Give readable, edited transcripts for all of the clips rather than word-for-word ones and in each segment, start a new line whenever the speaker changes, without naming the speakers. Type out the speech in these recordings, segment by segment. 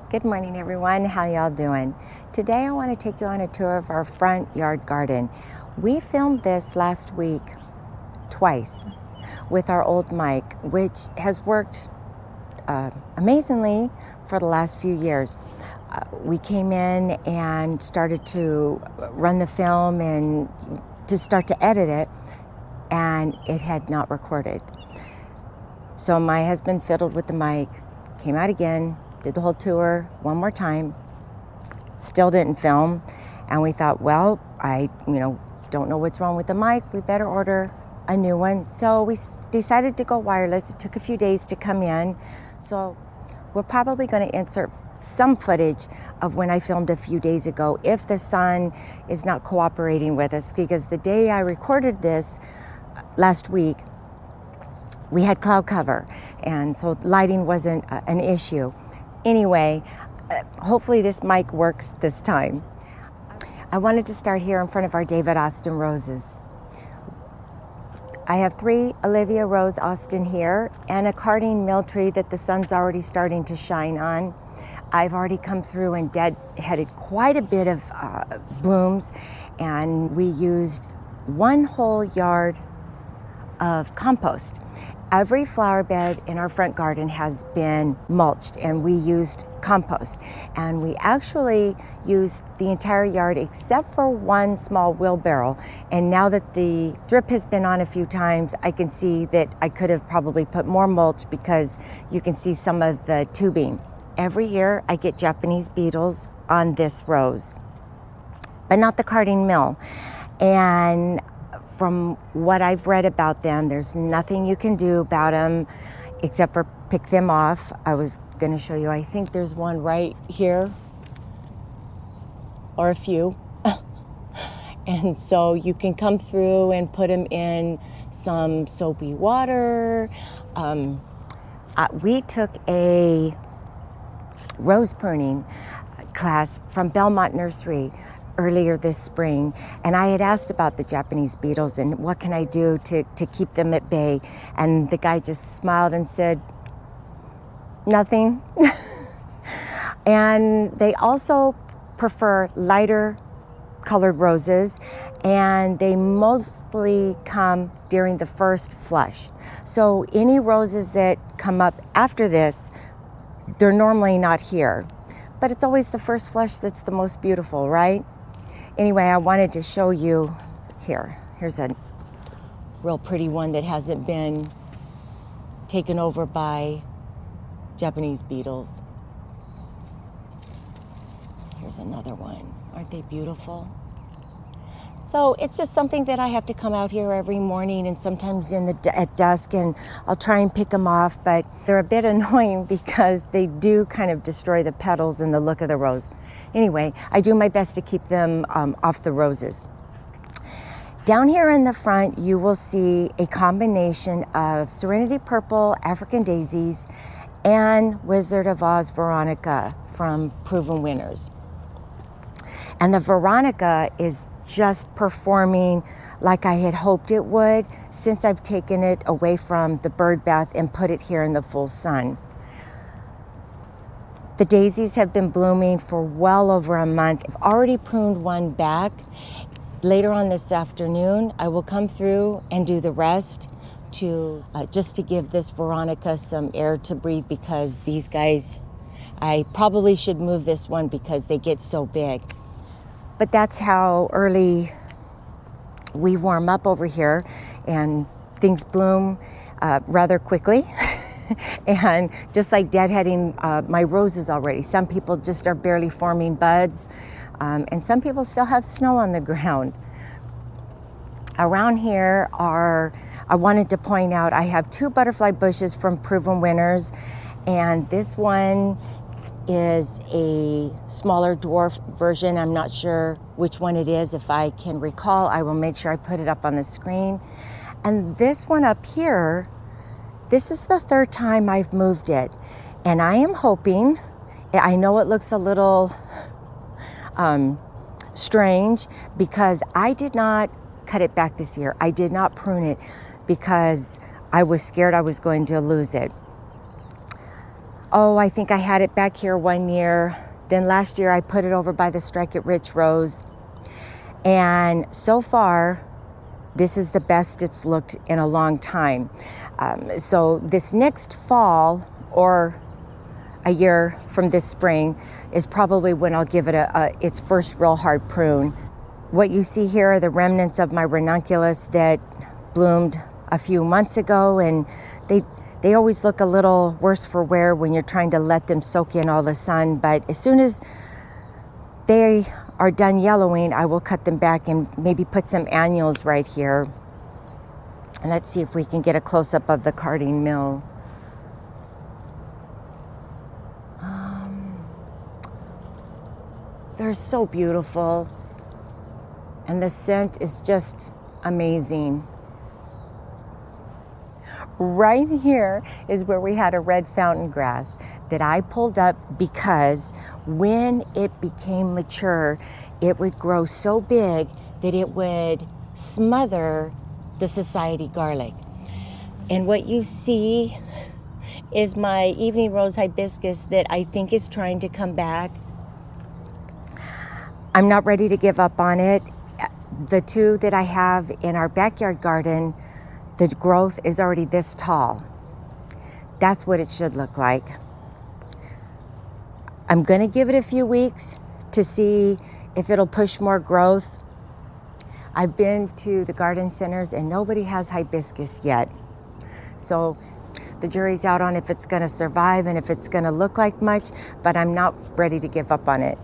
Good morning, everyone. How y'all doing? Today I want to take you on a tour of our front yard garden. We filmed this last week twice with our old mic, which has worked amazingly for the last few years. We came in and started to run the film and to start to edit it, and it had not recorded. So my husband fiddled with the mic, came out again, did the whole tour one more time, still didn't film, and we thought, well, I don't know what's wrong with the mic, we better order a new one. So we decided to go wireless. It took a few days to come in, so we're probably going to insert some footage of when I filmed a few days ago if the sun is not cooperating with us, because the day I recorded this last week we had cloud cover, and so lighting wasn't an issue. Anyway, hopefully this mic works this time. I wanted to start here in front of our David Austin roses. I have 3 Olivia Rose Austin here and a Cardine mill tree that the sun's already starting to shine on. I've already come through and deadheaded quite a bit of blooms, and we used 1 whole yard of compost. Every flower bed in our front garden has been mulched, and we used compost, and we actually used the entire yard except for 1 small wheelbarrow. And now that the drip has been on a few times, I can see that I could have probably put more mulch, because you can see some of the tubing. Every year I get Japanese beetles on this rose, but not the Cardine mill. And from what I've read about them, there's nothing you can do about them except for pick them off. I was going to show you, I think there's one right here, or a few. And so you can come through and put them in some soapy water. We took a rose pruning class from Belmont Nursery earlier this spring, and I had asked about the Japanese beetles and what can I do to keep them at bay, and the guy just smiled and said, nothing. And they also prefer lighter colored roses, and they mostly come during the first flush. So any roses that come up after this, they're normally not here, but it's always the first flush that's the most beautiful, right? Anyway, I wanted to show you here. Here's a real pretty one that hasn't been taken over by Japanese beetles. Here's another one. Aren't they beautiful? So it's just something that I have to come out here every morning, and sometimes at dusk, and I'll try and pick them off, but they're a bit annoying because they do kind of destroy the petals and the look of the rose. Anyway, I do my best to keep them off the roses. Down here in the front, you will see a combination of Serenity Purple, African Daisies, and Wizard of Oz Veronica from Proven Winners. And the Veronica is just performing like I had hoped it would since I've taken it away from the bird bath and put it here in the full sun. The daisies have been blooming for well over a month. I've already pruned 1 back. Later on this afternoon, I will come through and do the rest to just to give this Veronica some air to breathe, because these guys, I probably should move this one because they get so big. But that's how early we warm up over here, and things bloom rather quickly. And just like deadheading my roses already. Some people just are barely forming buds, and some people still have snow on the ground. Around here I wanted to point out, I have 2 butterfly bushes from Proven Winners, and this one is a smaller dwarf version. I'm not sure which one it is. If I can recall, I will make sure I put it up on the screen. And this one up here, this is the 3rd time I've moved it. And I am hoping, I know it looks a little strange because I did not cut it back this year. I did not prune it because I was scared I was going to lose it. I think I had it back here one year. Then last year I put it over by the Strike It Rich Rose. And so far, this is the best it's looked in a long time. So this next fall, or a year from this spring, is probably when I'll give it its first real hard prune. What you see here are the remnants of my ranunculus that bloomed a few months ago, and they always look a little worse for wear when you're trying to let them soak in all the sun. But as soon as they are done yellowing, I will cut them back and maybe put some annuals right here. And let's see if we can get a close-up of the carding mill. They're so beautiful, and the scent is just amazing. Right here is where we had a red fountain grass that I pulled up because when it became mature, it would grow so big that it would smother the society garlic. And what you see is my evening rose hibiscus that I think is trying to come back. I'm not ready to give up on it. The two that I have in our backyard garden, the growth is already this tall. That's what it should look like. I'm going to give it a few weeks to see if it'll push more growth. I've been to the garden centers and nobody has hibiscus yet. So the jury's out on if it's going to survive and if it's going to look like much, but I'm not ready to give up on it.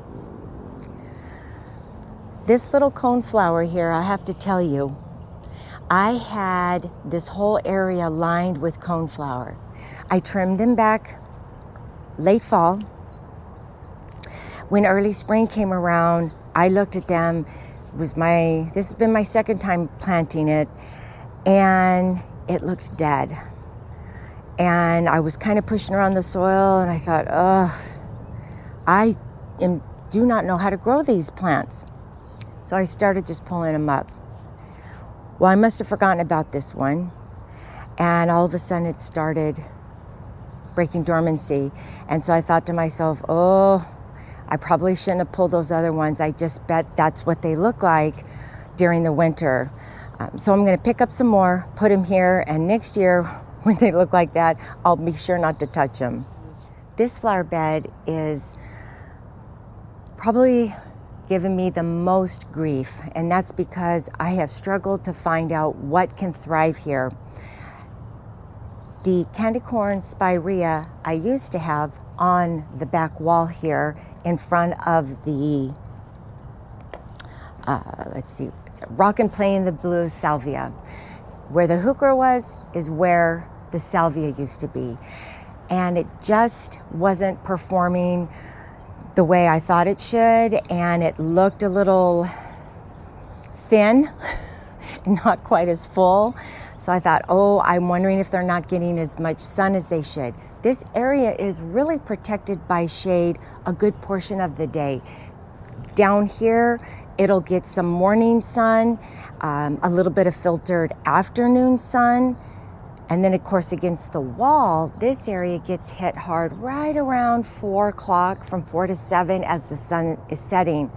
This little coneflower here, I have to tell you, I had this whole area lined with coneflower. I trimmed them back late fall. When early spring came around, I looked at them. This has been my second time planting it, and it looked dead. And I was kind of pushing around the soil, and I thought, I do not know how to grow these plants. So I started just pulling them up. Well, I must have forgotten about this one, and all of a sudden it started breaking dormancy. And so I thought to myself, I probably shouldn't have pulled those other ones. I just bet that's what they look like during the winter. So I'm going to pick up some more, put them here, and next year when they look like that, I'll be sure not to touch them. This flower bed is probably given me the most grief, and that's because I have struggled to find out what can thrive here. The candy corn spirea I used to have on the back wall here in front of the, Rock and Play in the Blue salvia. Where the heuchera was is where the salvia used to be. And it just wasn't performing the way I thought it should, and it looked a little thin, not quite as full. So I thought, I'm wondering if they're not getting as much sun as they should. This area is really protected by shade a good portion of the day. Down here, it'll get some morning sun, a little bit of filtered afternoon sun, and then of course against the wall, this area gets hit hard right around 4 o'clock, from 4 to 7 as the sun is setting.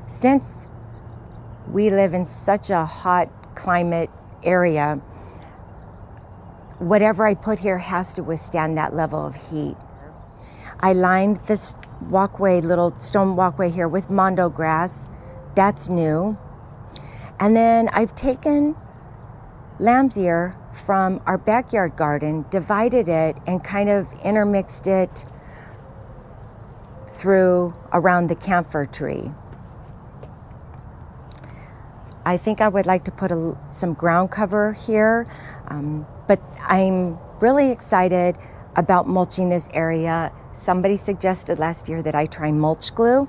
Since we live in such a hot climate area, whatever I put here has to withstand that level of heat. I lined this walkway, little stone walkway here, with mondo grass. That's new. And then I've taken lamb's ear from our backyard garden, divided it, and kind of intermixed it through around the camphor tree. I think I would like to put some ground cover here, but I'm really excited about mulching this area. Somebody suggested last year that I try mulch glue,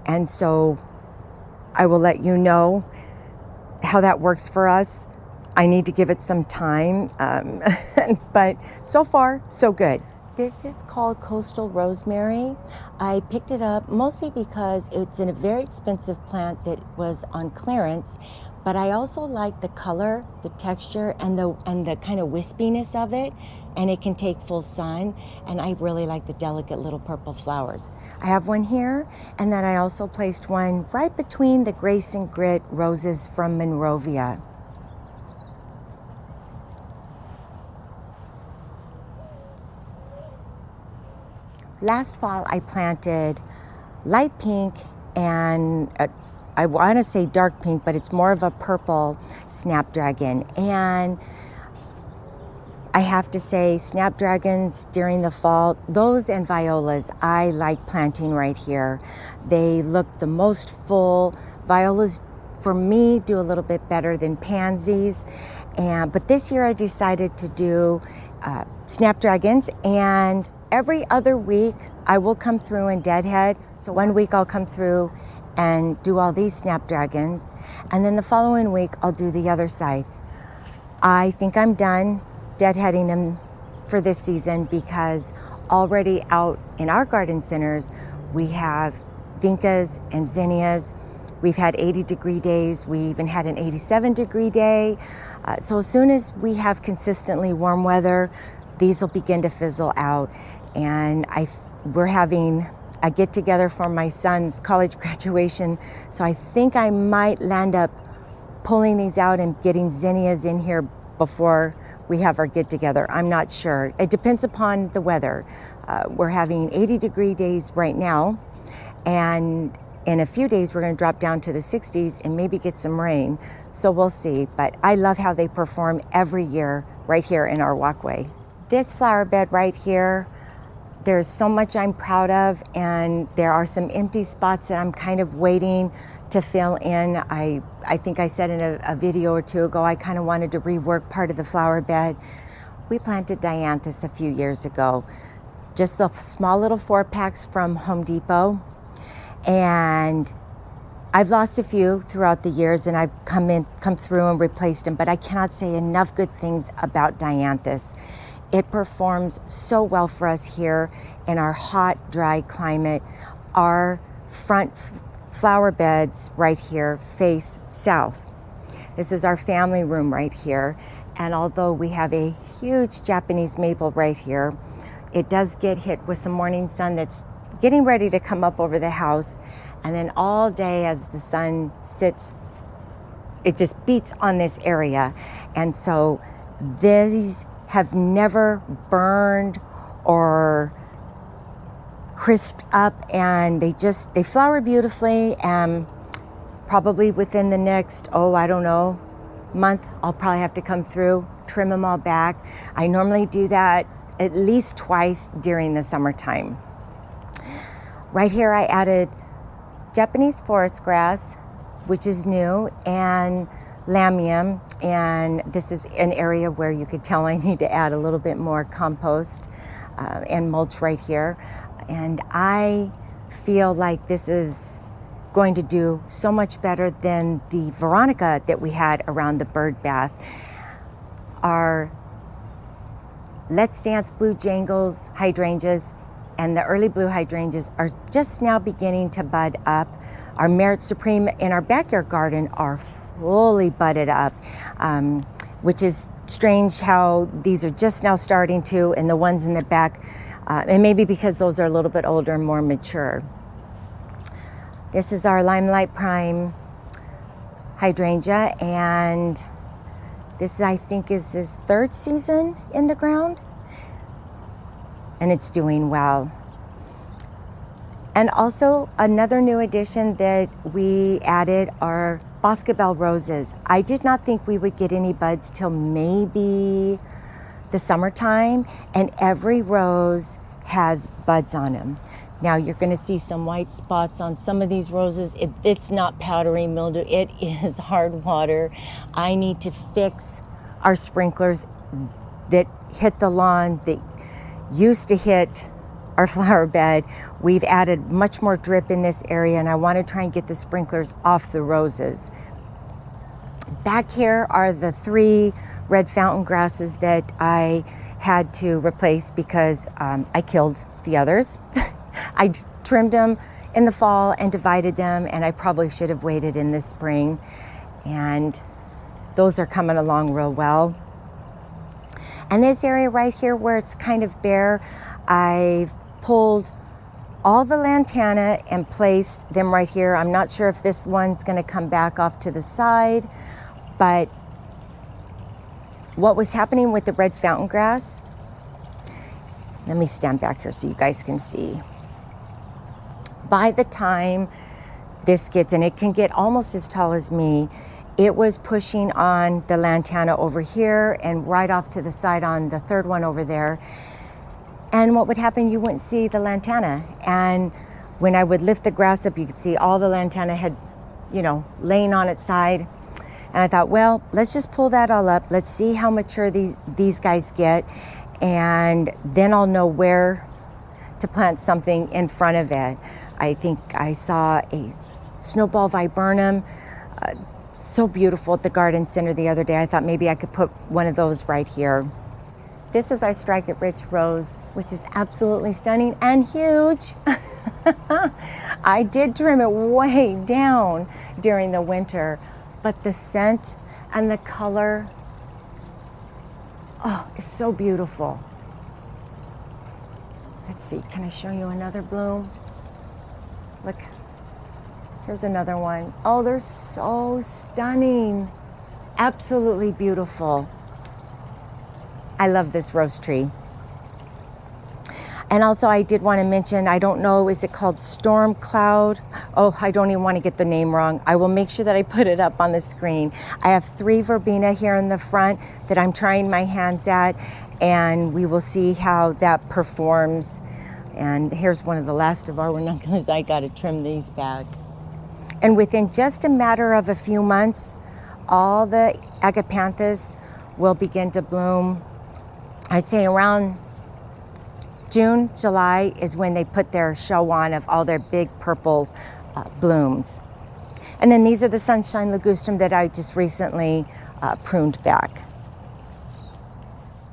and so I will let you know how that works for us. I need to give it some time, but so far, so good. This is called Coastal Rosemary. I picked it up mostly because it's a very expensive plant that was on clearance, but I also like the color, the texture, and the kind of wispiness of it, and it can take full sun, and I really like the delicate little purple flowers. I have one here, and then I also placed one right between the Grace and Grit roses from Monrovia. Last fall, I planted light pink and I want to say dark pink, but it's more of a purple snapdragon. And I have to say, snapdragons during the fall, those and violas, I like planting right here. They look the most full. Violas, for me, do a little bit better than pansies. But this year I decided to do snapdragons, and every other week I will come through and deadhead. So one week I'll come through and do all these snapdragons, and then the following week I'll do the other side. I think I'm done deadheading them for this season because already out in our garden centers we have vincas and zinnias. We've had 80-degree days. We even had an 87-degree day. So as soon as we have consistently warm weather, these will begin to fizzle out. And we're having a get-together for my son's college graduation. So I think I might land up pulling these out and getting zinnias in here before we have our get-together. I'm not sure. It depends upon the weather. We're having 80-degree days right now, and in a few days we're going to drop down to the 60s and maybe get some rain. So we'll see. But I love how they perform every year right here in our walkway. This flower bed right here, there's so much I'm proud of, and there are some empty spots that I'm kind of waiting to fill in. I think I said in a video or two ago, I kind of wanted to rework part of the flower bed. We planted dianthus a few years ago, just the small little 4-packs from Home Depot. And I've lost a few throughout the years, and I've come through and replaced them, but I cannot say enough good things about dianthus. It performs so well for us here in our hot, dry climate. Our front flower beds right here face south. This is our family room right here. And although we have a huge Japanese maple right here, it does get hit with some morning sun that's getting ready to come up over the house. And then all day as the sun sits, it just beats on this area. And so these have never burned or crisped up, and they flower beautifully. And probably within the next, month, I'll probably have to come through, trim them all back. I normally do that at least twice during the summertime. Right here I added Japanese forest grass, which is new, and lamium, and this is an area where you could tell I need to add a little bit more compost and mulch right here. And I feel like this is going to do so much better than the Veronica that we had around the bird bath. Our Let's Dance Blue Jangles hydrangeas and the early blue hydrangeas are just now beginning to bud up. Our Merit Supreme in our backyard garden are fully budded up, which is strange how these are just now starting to, and the ones in the back, and maybe because those are a little bit older and more mature. This is our Limelight Prime hydrangea, and this I think is his 3rd season in the ground, and it's doing well. And also another new addition that we added are Boscabelle roses. I did not think we would get any buds till maybe the summertime, and every rose has buds on them. Now you're going to see some white spots on some of these roses. It's not powdery mildew, it is hard water. I need to fix our sprinklers that hit the lawn, that used to hit our flower bed. We've added much more drip in this area, and I want to try and get the sprinklers off the roses. Back here are the 3 red fountain grasses that I had to replace because I killed the others. I trimmed them in the fall and divided them, and I probably should have waited in the spring. And those are coming along real well. And this area right here where it's kind of bare, I've pulled all the lantana and placed them right here. I'm not sure if this one's going to come back off to the side, but what was happening with the red fountain grass, let me stand back here so you guys can see. By the time this gets, and it can get almost as tall as me, it was pushing on the lantana over here and right off to the side on the third one over there. And what would happen, you wouldn't see the lantana. And when I would lift the grass up, you could see all the lantana had, laying on its side. And I thought, well, let's just pull that all up. Let's see how mature these guys get. And then I'll know where to plant something in front of it. I think I saw a snowball viburnum, so beautiful at the garden center the other day. I thought maybe I could put one of those right here. This is our Strike It Rich rose, which is absolutely stunning and huge. I did trim it way down during the winter, but the scent and the color, it's so beautiful. Let's see, can I show you another bloom? Look, here's another one. Oh, they're so stunning. Absolutely beautiful. I love this rose tree. And also I did want to mention, I don't know, is it called Storm Cloud? Oh, I don't even want to get the name wrong. I will make sure that I put it up on the screen. I have 3 verbena here in the front that I'm trying my hands at, and we will see how that performs. And here's one of the last of our ranunculus. I got to trim these back. And within just a matter of a few months, all the agapanthus will begin to bloom. I'd say around June, July is when they put their show on of all their big purple blooms. And then these are the sunshine ligustrum that I just recently pruned back.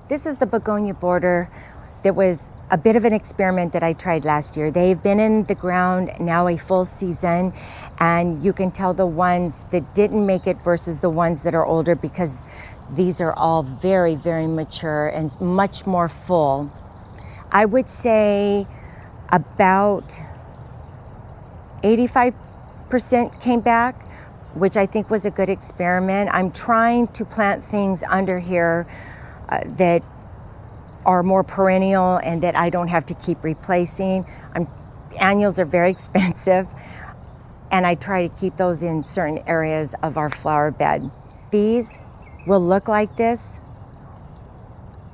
This is the begonia border. That was a bit of an experiment that I tried last year. They've been in the ground now a full season, and you can tell the ones that didn't make it versus the ones that are older, because these are all very, very mature and much more full. I would say about 85% came back, which I think was a good experiment. I'm trying to plant things under here that are more perennial and that I don't have to keep replacing. Annuals are very expensive, and I try to keep those in certain areas of our flower bed. These will look like this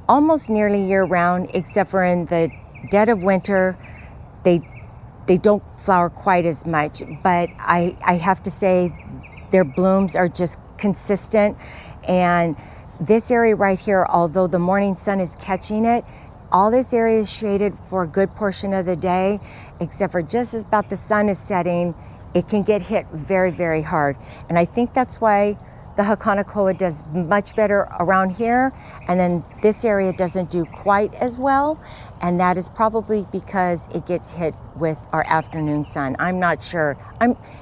almost nearly year round, except for in the dead of winter, they don't flower quite as much, but I have to say their blooms are just consistent. And this area right here, although the morning sun is catching it, all this area is shaded for a good portion of the day, except for just as about the sun is setting, it can get hit very, very hard. And I think that's why the Hakonachloa does much better around here, and then this area doesn't do quite as well, and that is probably because it gets hit with our afternoon sun. I'm not sure.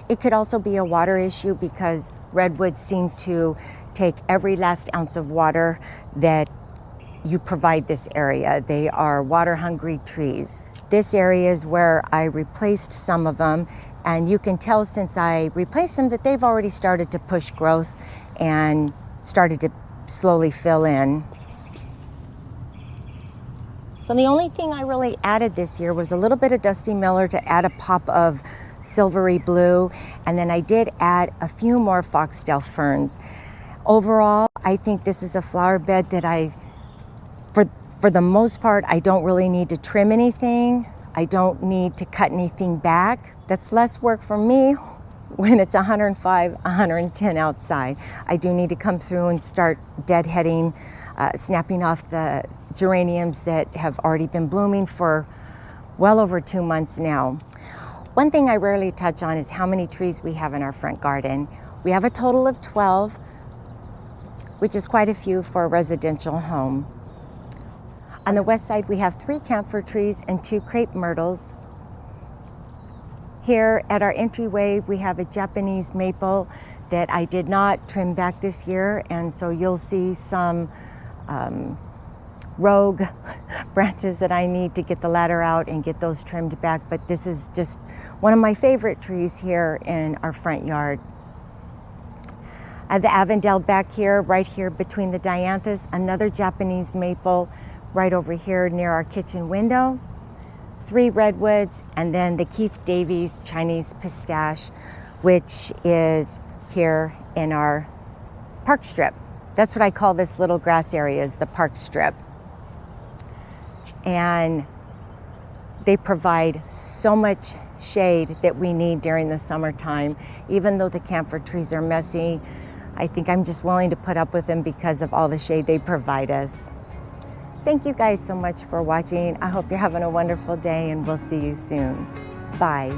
It could also be a water issue, because redwoods seem to take every last ounce of water that you provide this area. They are water hungry trees. This area is where I replaced some of them, and you can tell since I replaced them that they've already started to push growth and started to slowly fill in. So the only thing I really added this year was a little bit of Dusty Miller to add a pop of silvery blue, and then I did add a few more foxtail ferns. Overall, I think this is a flower bed that for the most part, I don't really need to trim anything. I don't need to cut anything back. That's less work for me when it's 105, 110 outside. I do need to come through and start deadheading, snapping off the geraniums that have already been blooming for well over 2 months now. One thing I rarely touch on is how many trees we have in our front garden. We have a total of 12. which is quite a few for a residential home. On the west side, we have 3 camphor trees and 2 crepe myrtles. Here at our entryway, we have a Japanese maple that I did not trim back this year, and so you'll see some rogue branches that I need to get the ladder out and get those trimmed back, but this is just one of my favorite trees here in our front yard. I have the Avondale back here, right here between the dianthus, another Japanese maple right over here near our kitchen window, 3 redwoods, and then the Keith Davies Chinese pistache, which is here in our park strip. That's what I call this little grass area, is the park strip. And they provide so much shade that we need during the summertime. Even though the camphor trees are messy, I think I'm just willing to put up with them because of all the shade they provide us. Thank you guys so much for watching. I hope you're having a wonderful day, and we'll see you soon. Bye.